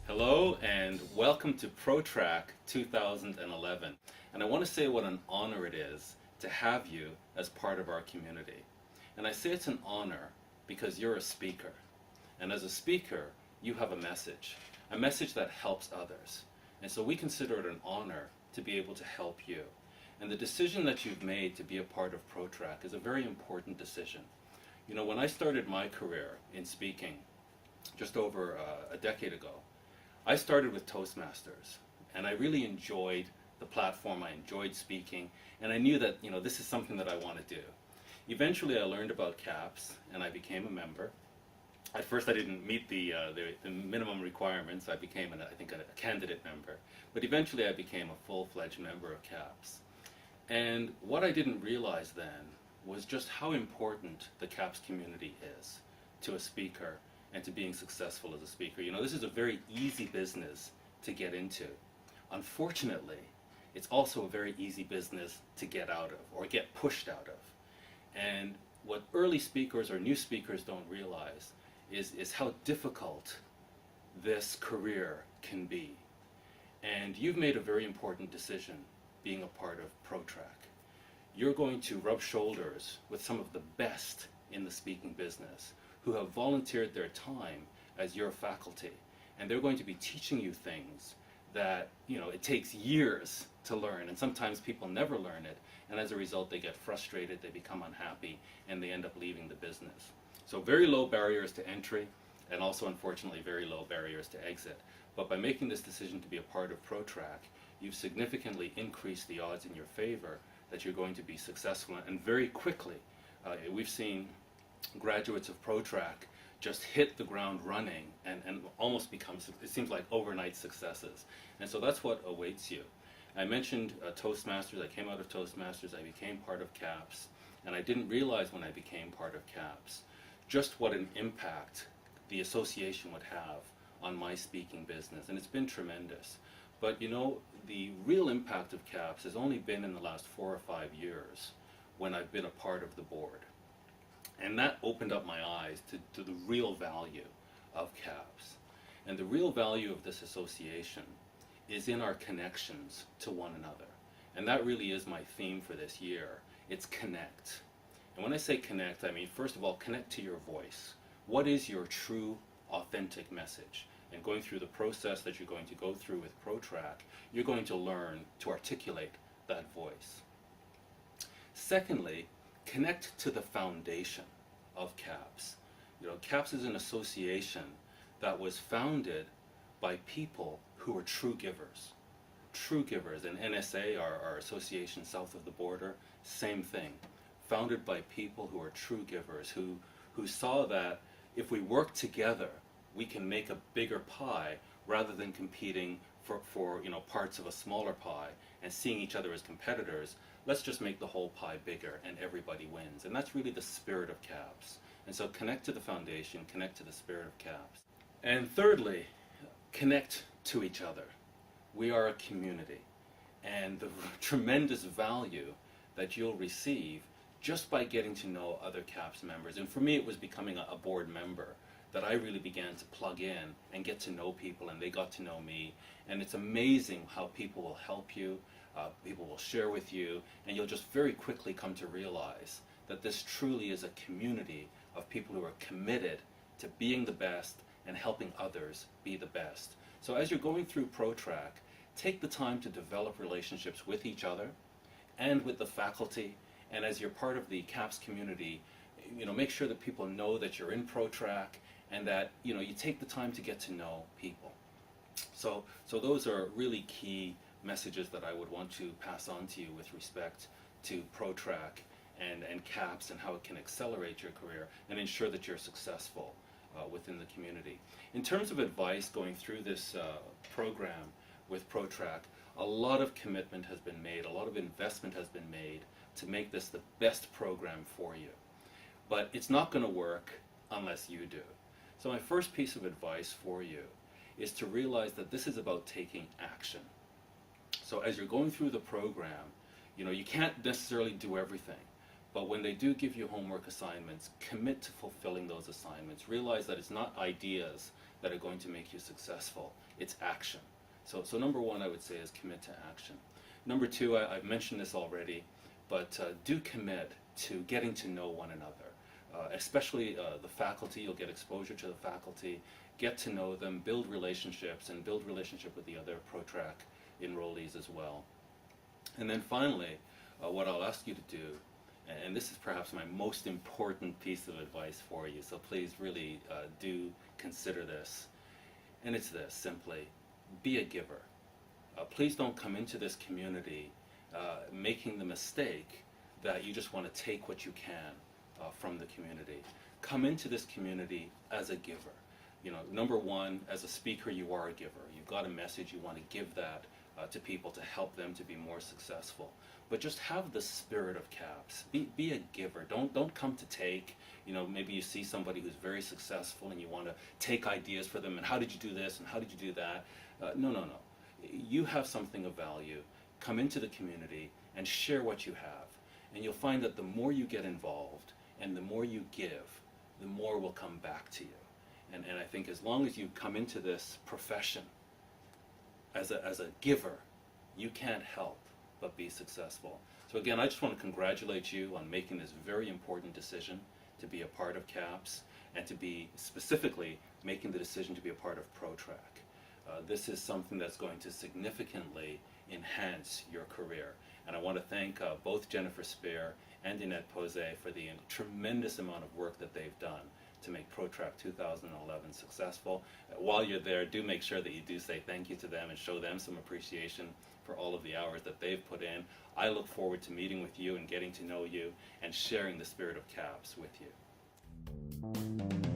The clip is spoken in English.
Hello and welcome to ProTrack 2011. And I want to say what an honor it is to have you as part of our community. And I say it's an honor because you're a speaker. And as a speaker, you have a message that helps others. And so we consider it an honor to be able to help you. And the decision that you've made to be a part of ProTrack is a very important decision. You know, when I started my career in speaking just over a decade ago, I started with Toastmasters, and I really enjoyed the platform. I enjoyed speaking, and I knew that this is something that I want to do. Eventually, I learned about CAPS, and I became a member. At first, I didn't meet the minimum requirements. I became, I think, a candidate member. But eventually, I became a full-fledged member of CAPS. And what I didn't realize then was just how important the CAPS community is to a speaker and to being successful as a speaker. You know, this is a very easy business to get into. Unfortunately, it's also a very easy business to get out of or get pushed out of. And what early speakers or new speakers don't realize is how difficult this career can be. And you've made a very important decision being a part of ProTrack. You're going to rub shoulders with some of the best in the speaking business who have volunteered their time as your faculty, and they're going to be teaching you things that it takes years to learn, and sometimes people never learn it, and as a result they get frustrated, they become unhappy, and they end up leaving the business. So very low barriers to entry, and also unfortunately very low barriers to exit. But by making this decision to be a part of ProTrack, you've significantly increased the odds in your favor that you're going to be successful, and very quickly. We've seen graduates of ProTrack just hit the ground running and almost becomes, it seems like, overnight successes. And so that's what awaits you. I mentioned Toastmasters. I came out of Toastmasters. I became part of CAPS. And I didn't realize when I became part of CAPS just what an impact the association would have on my speaking business. And it's been tremendous. But the real impact of CAPS has only been in the last 4 or 5 years when I've been a part of the board. And that opened up my eyes to the real value of CAPS. And the real value of this association is in our connections to one another. And that really is my theme for this year. It's connect. And when I say connect, I mean, first of all, connect to your voice. What is your true, authentic message? And going through the process that you're going to go through with ProTrack, you're going to learn to articulate that voice. Secondly, connect to the foundation of CAPS. CAPS is an association that was founded by people who are true givers. True givers. And NSA, our association south of the border, same thing. Founded by people who are true givers, who saw that if we work together, we can make a bigger pie rather than competing for parts of a smaller pie and seeing each other as competitors. Let's just make the whole pie bigger and everybody wins. And that's really the spirit of CAPS. And so connect to the foundation, connect to the spirit of CAPS. And thirdly, connect to each other. We are a community. And the tremendous value that you'll receive just by getting to know other CAPS members. And for me, it was becoming a board member that I really began to plug in and get to know people, and they got to know me. And it's amazing how people will help you. People will share with you, and you'll just very quickly come to realize that this truly is a community of people who are committed to being the best and helping others be the best. So as you're going through ProTrack, take the time to develop relationships with each other and with the faculty, and as you're part of the CAPS community, make sure that people know that you're in ProTrack and that you take the time to get to know people. So those are really key messages that I would want to pass on to you with respect to ProTrack and CAPS and how it can accelerate your career and ensure that you're successful within the community. In terms of advice going through this program with ProTrack, a lot of commitment has been made, a lot of investment has been made to make this the best program for you. But it's not going to work unless you do. So my first piece of advice for you is to realize that this is about taking action. So as you're going through the program, you can't necessarily do everything, But when they do give you homework assignments, commit to fulfilling those assignments. Realize that it's not ideas that are going to make you successful, it's action. So number one, I would say, is commit to action. Number two, I've mentioned this already, but do commit to getting to know one another. Especially the faculty, you'll get exposure to the faculty, get to know them, build relationships, and build relationship with the other ProTrack enrollees as well. And then finally, what I'll ask you to do, and this is perhaps my most important piece of advice for you, so please really do consider this, and it's this, simply, be a giver. Please don't come into this community making the mistake that you just want to take what you can from the community. Come into this community as a giver. You know, number one, as a speaker, you are a giver. You've got a message, you want to give that to people to help them to be more successful. But just have the spirit of CAPS. Be a giver. Don't come to take. You know, maybe you see somebody who's very successful and you want to take ideas for them, and how did you do this and how did you do that? No. You have something of value. Come into the community and share what you have. And you'll find that the more you get involved and the more you give, the more will come back to you. And I think as long as you come into this profession as a giver, you can't help but be successful. So again, I just want to congratulate you on making this very important decision to be a part of CAPS and to be specifically making the decision to be a part of ProTrack. This is something that's going to significantly enhance your career. And I want to thank both Jennifer Spear and Annette Posey for the tremendous amount of work that they've done to make ProTrack 2011 successful. While you're there, do make sure that you do say thank you to them and show them some appreciation for all of the hours that they've put in. I look forward to meeting with you and getting to know you and sharing the spirit of CAPS with you.